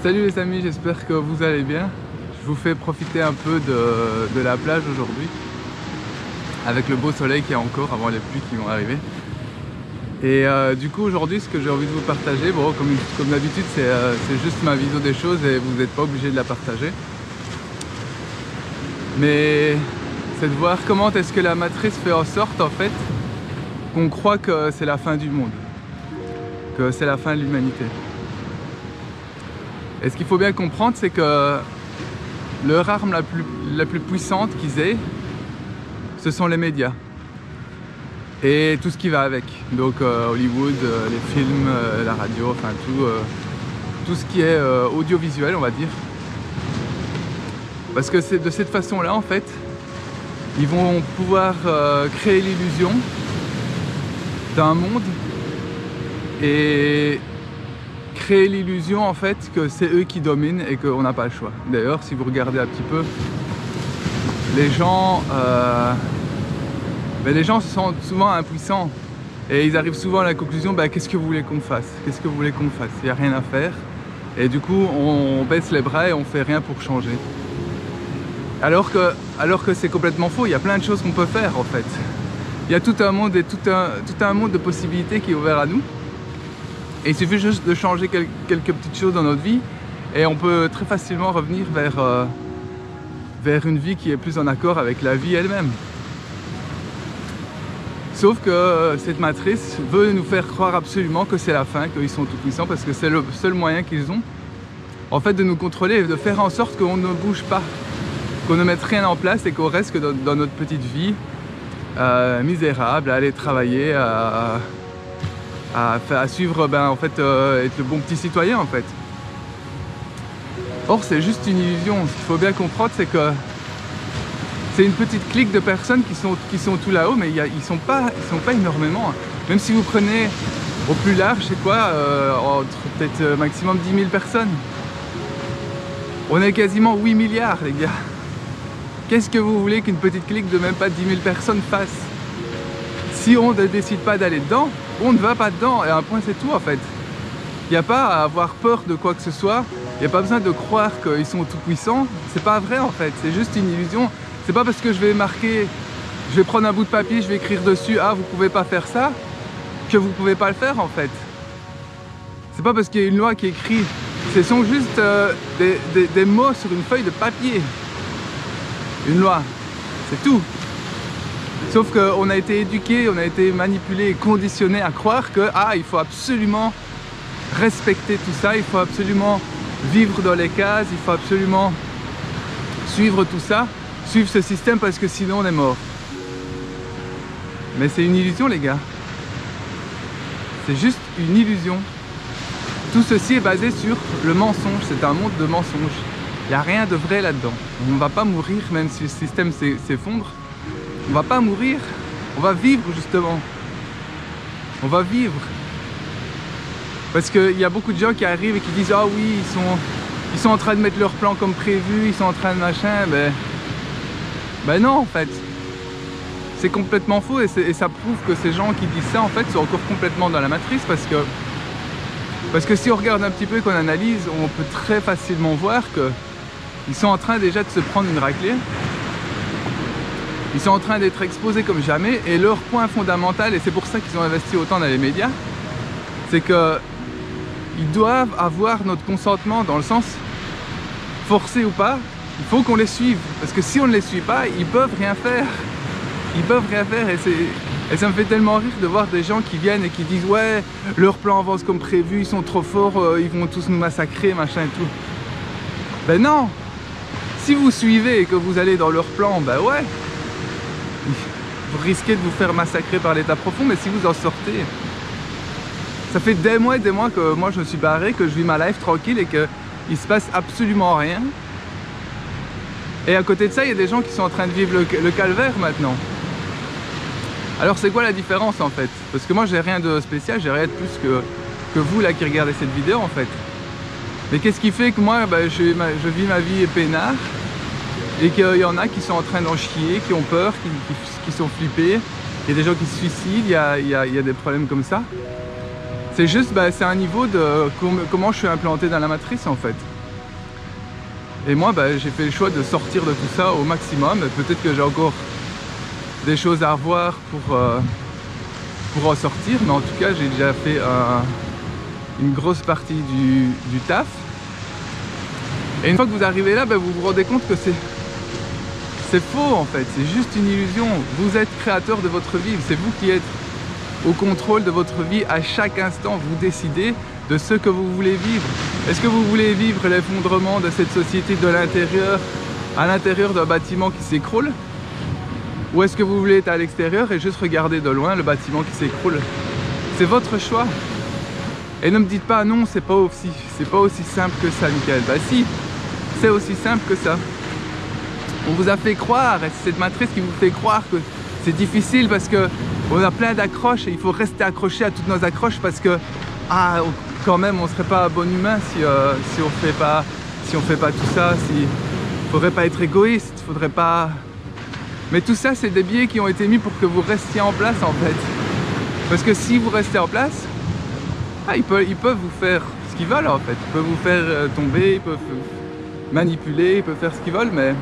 Salut les amis, j'espère que vous allez bien. Je vous fais profiter un peu de la plage aujourd'hui, avec le beau soleil qu'il y a encore avant les pluies qui vont arriver. Et du coup aujourd'hui ce que j'ai envie de vous partager, bon comme d'habitude c'est juste ma vision des choses et vous n'êtes pas obligé de la partager. Mais c'est de voir comment est-ce que la matrice fait en sorte en fait qu'on croit que c'est la fin du monde, que c'est la fin de l'humanité. Et ce qu'il faut bien comprendre, c'est que leur arme la plus puissante qu'ils aient, ce sont les médias. Et tout ce qui va avec. Donc Hollywood, les films, la radio, enfin tout ce qui est audiovisuel, on va dire. Parce que c'est de cette façon-là, en fait, ils vont pouvoir créer l'illusion d'un monde et créer l'illusion en fait que c'est eux qui dominent et qu'on n'a pas le choix. D'ailleurs, si vous regardez un petit peu, les gens se sentent souvent impuissants et ils arrivent souvent à la conclusion, qu'est-ce que vous voulez qu'on fasse? Qu'est-ce que vous voulez qu'on fasse? Il n'y a rien à faire. Et du coup, on baisse les bras et on fait rien pour changer. Alors que c'est complètement faux, il y a plein de choses qu'on peut faire en fait. Il y a tout un monde et tout un monde de possibilités qui est ouvert à nous. Et il suffit juste de changer quelques petites choses dans notre vie et on peut très facilement revenir vers une vie qui est plus en accord avec la vie elle-même. Sauf que cette matrice veut nous faire croire absolument que c'est la fin, qu'ils sont tout puissants parce que c'est le seul moyen qu'ils ont en fait de nous contrôler et de faire en sorte qu'on ne bouge pas, qu'on ne mette rien en place et qu'on reste que dans notre petite vie misérable, à aller travailler, à suivre, en fait, être le bon petit citoyen en fait. Or c'est juste une illusion. Ce qu'il faut bien comprendre, c'est que c'est une petite clique de personnes qui sont tout là-haut, mais ils sont pas énormément. Même si vous prenez au plus large, c'est quoi, entre peut-être maximum 10 000 personnes. On est quasiment 8 milliards les gars. Qu'est-ce que vous voulez qu'une petite clique de même pas 10 000 personnes fasse? Si on ne décide pas d'aller dedans, on ne va pas dedans, et un point c'est tout en fait. Il n'y a pas à avoir peur de quoi que ce soit, il n'y a pas besoin de croire qu'ils sont tout puissants, c'est pas vrai en fait, c'est juste une illusion. C'est pas parce que je vais prendre un bout de papier, je vais écrire dessus, ah vous pouvez pas faire ça, que vous pouvez pas le faire en fait. C'est pas parce qu'il y a une loi qui est écrite, ce sont juste des mots sur une feuille de papier. Une loi, c'est tout. Sauf qu'on a été éduqué, on a été manipulé et conditionné à croire que il faut absolument respecter tout ça, il faut absolument vivre dans les cases, il faut absolument suivre tout ça, suivre ce système parce que sinon on est mort. Mais c'est une illusion les gars. C'est juste une illusion. Tout ceci est basé sur le mensonge, c'est un monde de mensonges. Il n'y a rien de vrai là-dedans. On ne va pas mourir même si le système s'effondre. On va pas mourir, on va vivre justement. On va vivre. Parce qu'il y a beaucoup de gens qui arrivent et qui disent ah oui, ils sont en train de mettre leur plan comme prévu, ils sont en train de machin, ben non en fait. C'est complètement faux et ça prouve que ces gens qui disent ça en fait sont encore complètement dans la matrice parce que si on regarde un petit peu et qu'on analyse, on peut très facilement voir qu'ils sont en train déjà de se prendre une raclée. Ils sont en train d'être exposés comme jamais et leur point fondamental, et c'est pour ça qu'ils ont investi autant dans les médias, c'est qu'ils doivent avoir notre consentement dans le sens forcé ou pas, il faut qu'on les suive parce que si on ne les suit pas, ils peuvent rien faire. Ils peuvent rien faire et ça me fait tellement rire de voir des gens qui viennent et qui disent ouais, leur plan avance comme prévu, ils sont trop forts, ils vont tous nous massacrer, machin et tout. Ben non! Si vous suivez et que vous allez dans leur plan, ben ouais, vous risquez de vous faire massacrer par l'état profond, mais si vous en sortez, ça fait des mois que moi je me suis barré, que je vis ma life tranquille et qu'il se passe absolument rien. Et à côté de ça, il y a des gens qui sont en train de vivre le calvaire maintenant. Alors c'est quoi la différence en fait? Parce que moi j'ai rien de spécial, j'ai rien de plus que vous là qui regardez cette vidéo en fait. Mais qu'est-ce qui fait que moi je vis ma vie peinard et qu'il y en a qui sont en train d'en chier, qui ont peur, qui sont flippés, il y a des gens qui se suicident, il y a des problèmes comme ça. C'est juste, c'est un niveau de comment je suis implanté dans la matrice en fait. Et moi, j'ai fait le choix de sortir de tout ça au maximum. Peut-être que j'ai encore des choses à revoir pour en sortir, mais en tout cas, j'ai déjà fait une grosse partie du taf. Et une fois que vous arrivez là, vous vous rendez compte que c'est faux en fait, c'est juste une illusion. Vous êtes créateur de votre vie, c'est vous qui êtes au contrôle de votre vie à chaque instant. Vous décidez de ce que vous voulez vivre. Est-ce que vous voulez vivre l'effondrement de cette société de l'intérieur, à l'intérieur d'un bâtiment qui s'écroule? Ou est-ce que vous voulez être à l'extérieur et juste regarder de loin le bâtiment qui s'écroule? C'est votre choix. Et ne me dites pas non, c'est pas aussi simple que ça, Michael. Bah si, c'est aussi simple que ça. On vous a fait croire, et c'est cette matrice qui vous fait croire que c'est difficile parce que on a plein d'accroches et il faut rester accroché à toutes nos accroches parce que quand même on serait pas bon humain si on fait pas tout ça, faudrait pas être égoïste, faudrait pas. Mais tout ça, c'est des biais qui ont été mis pour que vous restiez en place en fait. Parce que si vous restez en place, ils peuvent vous faire ce qu'ils veulent en fait. Ils peuvent vous faire tomber, ils peuvent manipuler, ils peuvent faire ce qu'ils veulent, mais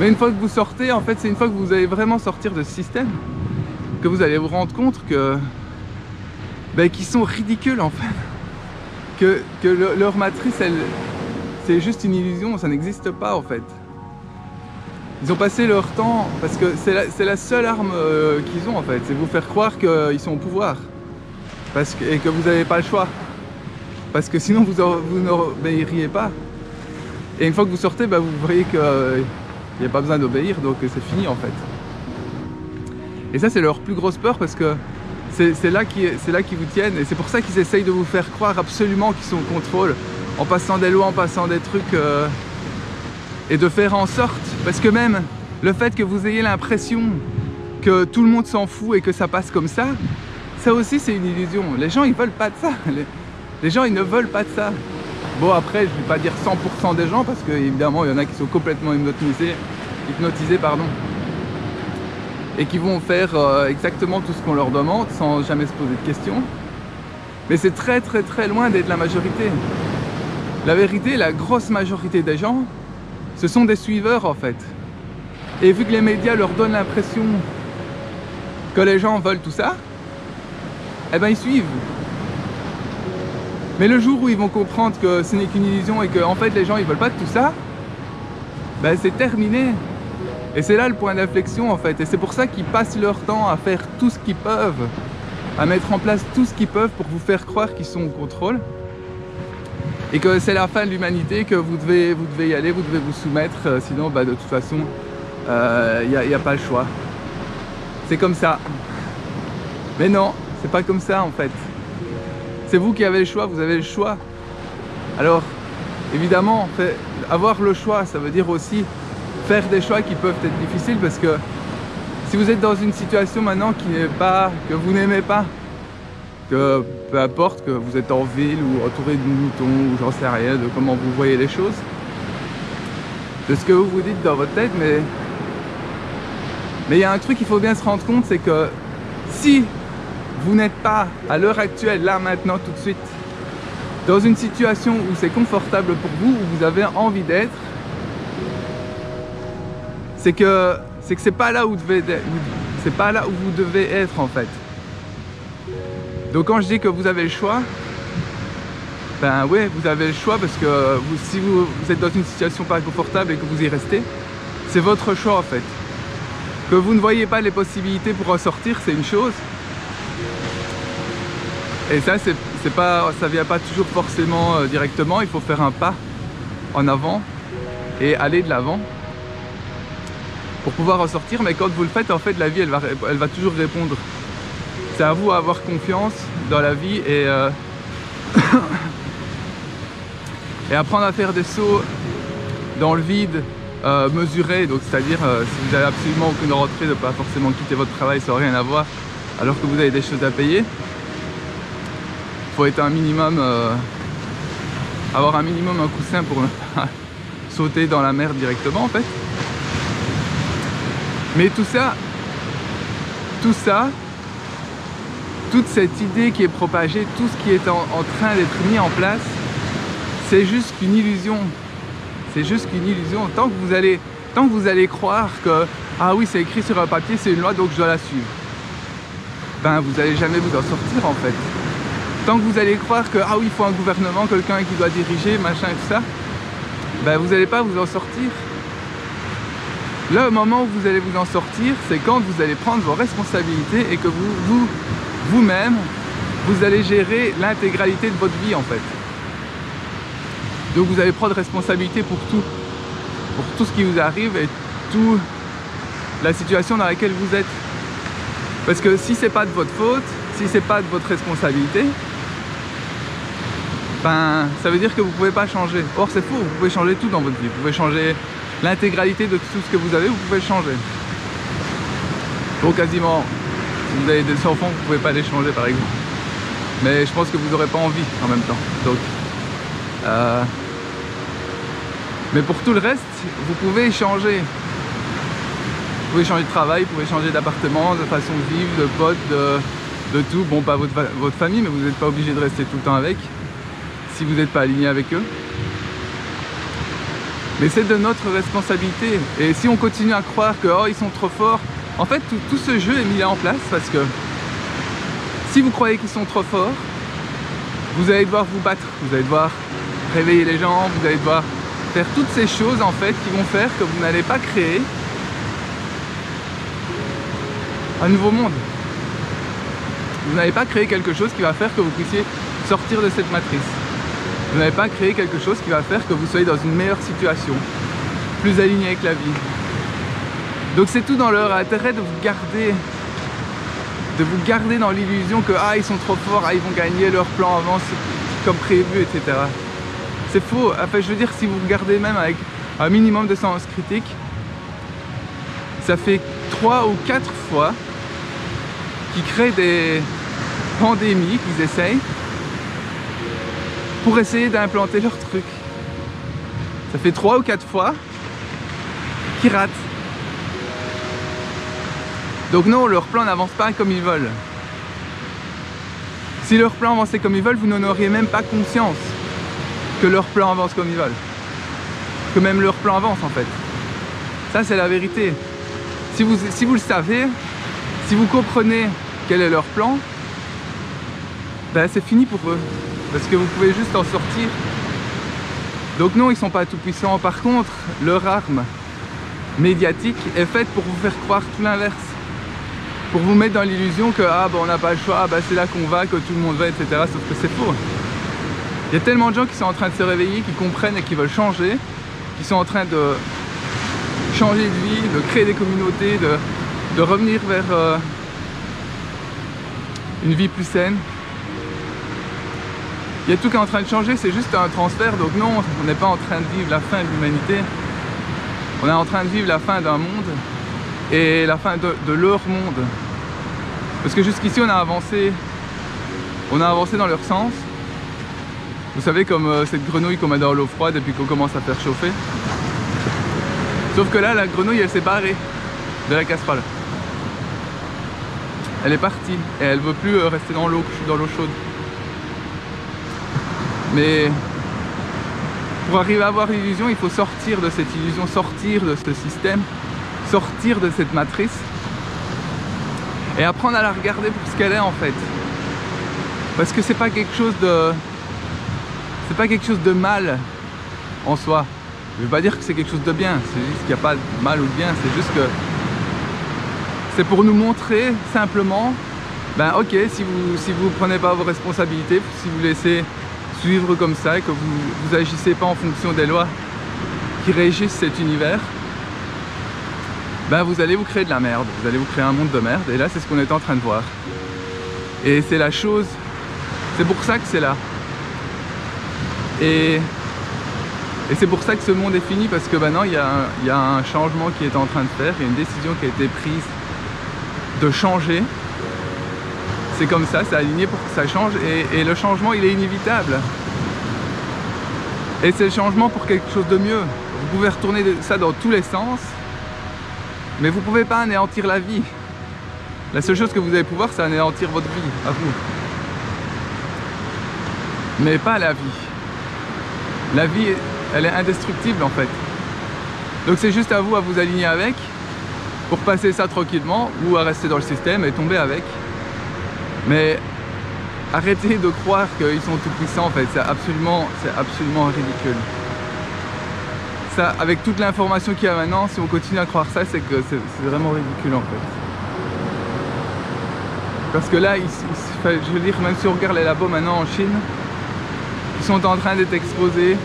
une fois que vous sortez, en fait, c'est une fois que vous allez vraiment sortir de ce système que vous allez vous rendre compte que qu'ils sont ridicules en fait. Que leur matrice, c'est juste une illusion, ça n'existe pas en fait. Ils ont passé leur temps, parce que c'est la seule arme qu'ils ont en fait, c'est vous faire croire qu'ils sont au pouvoir. Et que vous n'avez pas le choix. Parce que sinon vous n'obéiriez pas. Et une fois que vous sortez, vous voyez qu'il n'y a pas besoin d'obéir, donc c'est fini en fait. Et ça c'est leur plus grosse peur parce que c'est là qu'ils vous tiennent. Et c'est pour ça qu'ils essayent de vous faire croire absolument qu'ils sont au contrôle. En passant des lois, en passant des trucs. Et de faire en sorte, parce que même le fait que vous ayez l'impression que tout le monde s'en fout et que ça passe comme ça aussi c'est une illusion. Les gens ils veulent pas de ça, les gens ils ne veulent pas de ça. Bon après je vais pas dire 100% des gens parce que évidemment il y en a qui sont complètement hypnotisés et qui vont faire exactement tout ce qu'on leur demande sans jamais se poser de questions. Mais c'est très très très loin d'être la majorité. La vérité, la grosse majorité des gens, ce sont des suiveurs en fait. Et vu que les médias leur donnent l'impression que les gens veulent tout ça, ils suivent. Mais le jour où ils vont comprendre que ce n'est qu'une illusion et que en fait les gens ils veulent pas de tout ça, c'est terminé. Et c'est là le point d'inflexion en fait. Et c'est pour ça qu'ils passent leur temps à faire tout ce qu'ils peuvent, à mettre en place tout ce qu'ils peuvent pour vous faire croire qu'ils sont au contrôle. Et que c'est la fin de l'humanité, que vous devez y aller, vous devez vous soumettre, sinon de toute façon, il n'y a pas le choix. C'est comme ça. Mais non, c'est pas comme ça en fait. C'est vous qui avez le choix, vous avez le choix. Alors, évidemment, avoir le choix, ça veut dire aussi faire des choix qui peuvent être difficiles parce que si vous êtes dans une situation maintenant que vous n'aimez pas, que peu importe que vous êtes en ville ou entouré de moutons ou j'en sais rien de comment vous voyez les choses, de ce que vous vous dites dans votre tête, mais il y a un truc qu'il faut bien se rendre compte, c'est que si vous n'êtes pas à l'heure actuelle, là maintenant tout de suite, dans une situation où c'est confortable pour vous, où vous avez envie d'être, c'est que c'est pas là où vous devez être en fait. Donc quand je dis que vous avez le choix, ouais, vous avez le choix parce que si vous êtes dans une situation pas confortable et que vous y restez, c'est votre choix en fait. Que vous ne voyez pas les possibilités pour en sortir, c'est une chose. Et ça, ça vient pas toujours forcément directement, il faut faire un pas en avant et aller de l'avant pour pouvoir en sortir. Mais quand vous le faites, en fait, la vie, elle va toujours répondre. C'est à vous d'avoir confiance dans la vie et apprendre à faire des sauts dans le vide mesuré. Donc c'est-à-dire si vous n'avez absolument aucune rentrée, de ne pas forcément quitter votre travail sans rien avoir alors que vous avez des choses à payer. Il faut être un minimum, avoir un minimum un coussin pour ne pas sauter dans la mer directement en fait. Mais tout ça, toute cette idée qui est propagée, tout ce qui est en train d'être mis en place, c'est juste une illusion. C'est juste qu'une illusion. Tant que vous allez croire que ah oui, c'est écrit sur un papier, c'est une loi, donc je dois la suivre. Ben vous n'allez jamais vous en sortir en fait. Tant que vous allez croire que ah oui, il faut un gouvernement, quelqu'un qui doit diriger, machin et tout ça, ben vous n'allez pas vous en sortir. Là, au moment où vous allez vous en sortir, c'est quand vous allez prendre vos responsabilités et que vous-même, vous allez gérer l'intégralité de votre vie en fait. Donc vous allez prendre responsabilité pour tout ce qui vous arrive et toute la situation dans laquelle vous êtes. Parce que si c'est pas de votre faute, si c'est pas de votre responsabilité, ben ça veut dire que vous pouvez pas changer. Or c'est faux, vous pouvez changer tout dans votre vie. Vous pouvez changer l'intégralité de tout ce que vous avez, vous pouvez le changer. Donc quasiment, si vous avez des enfants, vous pouvez pas les changer par exemple. Mais je pense que vous n'aurez pas envie en même temps. Donc, mais pour tout le reste, vous pouvez changer. Vous pouvez changer de travail, vous pouvez changer d'appartement, de façon de vivre, de potes, de tout. Bon, pas votre famille, mais vous n'êtes pas obligé de rester tout le temps avec, si vous n'êtes pas aligné avec eux. Mais c'est de notre responsabilité. Et si on continue à croire que oh, ils sont trop forts, en fait, tout ce jeu est mis en place parce que si vous croyez qu'ils sont trop forts, vous allez devoir vous battre, vous allez devoir réveiller les gens, vous allez devoir faire toutes ces choses en fait qui vont faire que vous n'allez pas créer un nouveau monde. Vous n'allez pas créer quelque chose qui va faire que vous puissiez sortir de cette matrice. Vous n'allez pas créer quelque chose qui va faire que vous soyez dans une meilleure situation, plus aligné avec la vie. Donc c'est tout dans leur intérêt de vous garder dans l'illusion que ah ils sont trop forts, ah ils vont gagner leur plan avance comme prévu, etc. C'est faux. Enfin, je veux dire, si vous regardez même avec un minimum de sens critique, ça fait 3 ou 4 fois qu'ils créent des pandémies, qu'ils essayent pour essayer d'implanter leur truc. Ça fait 3 ou 4 fois qu'ils ratent. Donc non, leur plan n'avance pas comme ils veulent. Si leur plan avançait comme ils veulent, vous n'en auriez même pas conscience que leur plan avance comme ils veulent. Que même leur plan avance en fait. Ça c'est la vérité. Si vous le savez, si vous comprenez quel est leur plan, ben c'est fini pour eux. Parce que vous pouvez juste en sortir. Donc non, ils ne sont pas tout puissants. Par contre, leur arme médiatique est faite pour vous faire croire tout l'inverse. Pour vous mettre dans l'illusion que ah, ben, on n'a pas le choix, ben, c'est là qu'on va, que tout le monde va, etc. Sauf que c'est faux. Il y a tellement de gens qui sont en train de se réveiller, qui comprennent et qui veulent changer, qui sont en train de changer de vie, de créer des communautés, de revenir vers une vie plus saine. Il y a tout qui est en train de changer, c'est juste un transfert. Donc non, on n'est pas en train de vivre la fin de l'humanité. On est en train de vivre la fin d'un monde et la fin de leur monde. Parce que jusqu'ici, on a avancé dans leur sens. Vous savez, comme cette grenouille qu'on met dans l'eau froide et puis qu'on commence à faire chauffer. Sauf que là, la grenouille, elle s'est barrée de la casserole. Elle est partie et elle ne veut plus rester dans l'eau chaude. Mais pour arriver à avoir l'illusion, il faut sortir de cette illusion, sortir de ce système, sortir de cette matrice et apprendre à la regarder pour ce qu'elle est en fait. Parce que c'est pas quelque chose de mal en soi. Je ne veux pas dire que c'est quelque chose de bien, c'est juste qu'il n'y a pas de mal ou de bien, c'est juste que c'est pour nous montrer simplement, ben ok, si vous prenez pas vos responsabilités, si vous laissez suivre comme ça et que vous agissez pas en fonction des lois qui régissent cet univers, ben vous allez vous créer de la merde, vous allez vous créer un monde de merde, et là c'est ce qu'on est en train de voir. Et c'est la chose, c'est pour ça que c'est là. Et c'est pour ça que ce monde est fini, parce que maintenant il y a un changement qui est en train de faire, il y a une décision qui a été prise de changer. C'est comme ça, c'est aligné pour que ça change, et le changement il est inévitable. Et c'est le changement pour quelque chose de mieux. Vous pouvez retourner ça dans tous les sens, mais vous ne pouvez pas anéantir la vie. La seule chose que vous allez pouvoir, c'est anéantir votre vie, à vous. Mais pas la vie. La vie, elle est indestructible en fait. Donc c'est juste à vous aligner avec pour passer ça tranquillement ou à rester dans le système et tomber avec. Mais arrêtez de croire qu'ils sont tout puissants en fait, c'est absolument ridicule. Ça, avec toute l'information qu'il y a maintenant, si on continue à croire ça, c'est que c'est vraiment ridicule en fait. Parce que là, je veux dire, même si on regarde les labos maintenant en Chine, ils sont en train d'être exposés.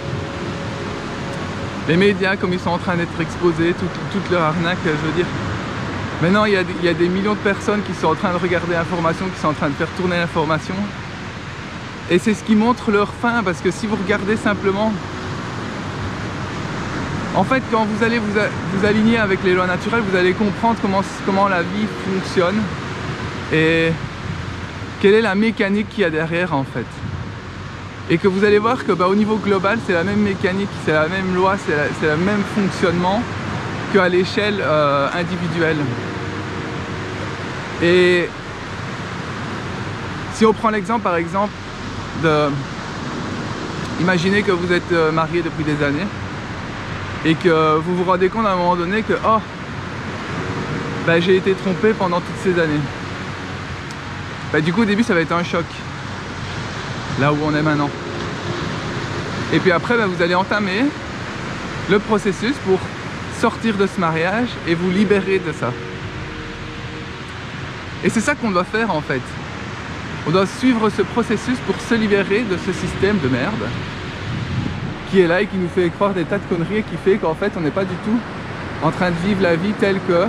Les médias, comme ils sont en train d'être exposés, toute leur arnaque, je veux dire. Maintenant, il y a des millions de personnes qui sont en train de regarder l'information, qui sont en train de faire tourner l'information. Et c'est ce qui montre leur fin, parce que si vous regardez simplement... En fait, quand vous allez vous aligner avec les lois naturelles, vous allez comprendre comment la vie fonctionne et quelle est la mécanique qu'il y a derrière en fait. Et que vous allez voir que au niveau global, c'est la même mécanique, c'est la même loi, c'est le même fonctionnement qu'à l'échelle individuelle. Et si on prend l'exemple par exemple de... Imaginez que vous êtes marié depuis des années et que vous vous rendez compte à un moment donné que oh, j'ai été trompé pendant toutes ces années. Du coup au début ça va être un choc, là où on est maintenant. Et puis après vous allez entamer le processus pour sortir de ce mariage et vous libérer de ça. Et c'est ça qu'on doit faire en fait. On doit suivre ce processus pour se libérer de ce système de merde qui est là et qui nous fait croire des tas de conneries et qui fait qu'en fait on n'est pas du tout en train de vivre la vie telle que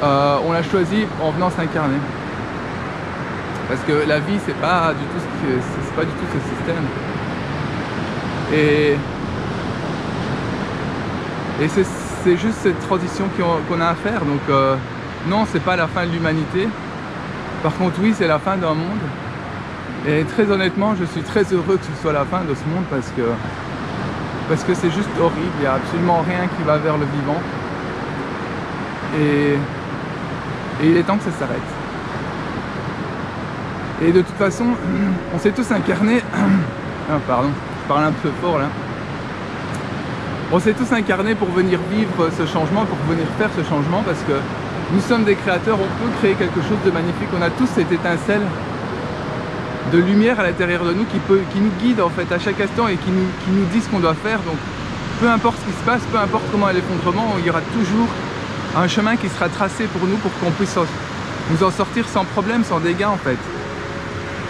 on l'a choisi en venant s'incarner. Parce que la vie c'est pas du tout ce système. Et c'est juste cette transition qu'on a à faire. Donc non, c'est pas la fin de l'humanité. Par contre oui, c'est la fin d'un monde. Et très honnêtement, je suis très heureux que ce soit la fin de ce monde parce que c'est juste horrible. Il n'y a absolument rien qui va vers le vivant. Et il est temps que ça s'arrête. Et de toute façon, on s'est tous incarnés... Ah, pardon, je parle un peu fort là. On s'est tous incarnés pour venir vivre ce changement, pour venir faire ce changement, parce que nous sommes des créateurs, on peut créer quelque chose de magnifique. On a tous cette étincelle de lumière à l'intérieur de nous qui nous guide en fait à chaque instant et qui nous dit ce qu'on doit faire. Donc peu importe ce qui se passe, peu importe comment est l'effondrement, il y aura toujours un chemin qui sera tracé pour nous pour qu'on puisse nous en sortir sans problème, sans dégâts en fait.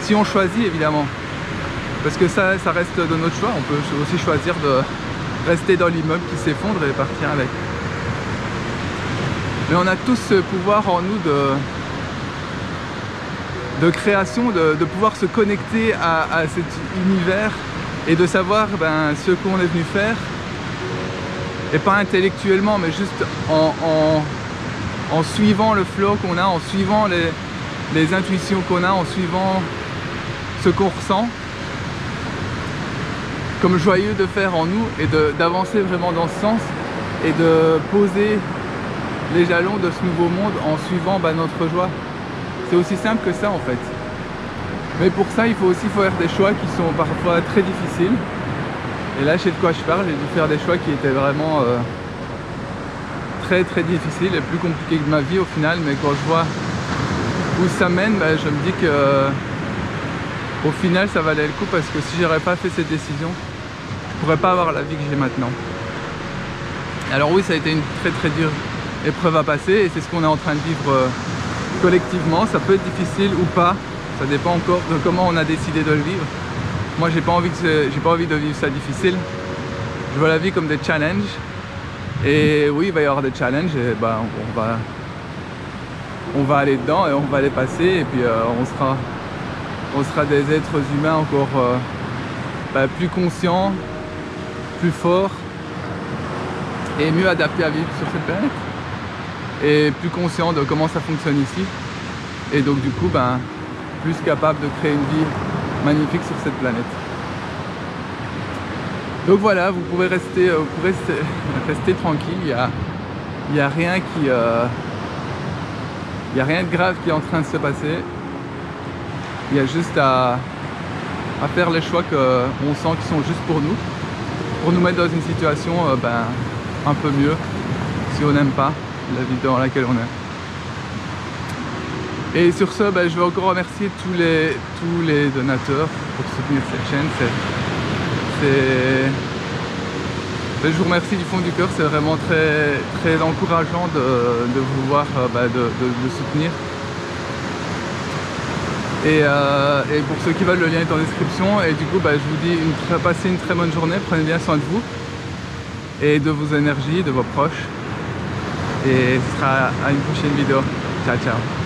Si on choisit évidemment. Parce que ça reste de notre choix, on peut aussi choisir de rester dans l'immeuble qui s'effondre et partir avec. Mais on a tous ce pouvoir en nous de création, de pouvoir se connecter à cet univers et de savoir ce qu'on est venu faire. Et pas intellectuellement, mais juste en suivant le flow qu'on a, en suivant les intuitions qu'on a, en suivant ce qu'on ressent. Comme joyeux de faire en nous et d'avancer vraiment dans ce sens et de poser les jalons de ce nouveau monde en suivant notre joie. C'est aussi simple que ça en fait. Mais pour ça il faut aussi faire des choix qui sont parfois très difficiles. Et là je sais de quoi je parle, j'ai dû faire des choix qui étaient vraiment très difficiles et plus compliqués que ma vie au final. Mais quand je vois où ça mène, je me dis que au final ça valait le coup, parce que si j'aurais pas fait cette décision, je pourrais pas avoir la vie que j'ai maintenant. Alors oui, ça a été une très dure épreuve à passer et c'est ce qu'on est en train de vivre collectivement. Ça peut être difficile ou pas, ça dépend encore de comment on a décidé de le vivre. Moi j'ai pas envie de vivre ça difficile. Je vois la vie comme des challenges. Et oui, il va y avoir des challenges et on va aller dedans et on va les passer, et puis on sera des êtres humains encore plus conscients, plus forts et mieux adaptés à vivre sur cette planète, et plus conscients de comment ça fonctionne ici, et donc du coup plus capable de créer une vie magnifique sur cette planète. Donc voilà, vous pourrez rester tranquille, il y a rien de grave qui est en train de se passer. Il y a juste à faire les choix qu'on sent qui sont juste pour nous. pour nous mettre dans une situation un peu mieux si on n'aime pas la vie dans laquelle on est. Et sur ce, je veux encore remercier tous les donateurs pour soutenir cette chaîne. Je vous remercie du fond du cœur, c'est vraiment très, très encourageant de vous voir, de soutenir. Et pour ceux qui veulent, le lien est en description. Et du coup, je vous dis passez une très bonne journée, prenez bien soin de vous et de vos énergies, de vos proches. Et ce sera à une prochaine vidéo. Ciao, ciao.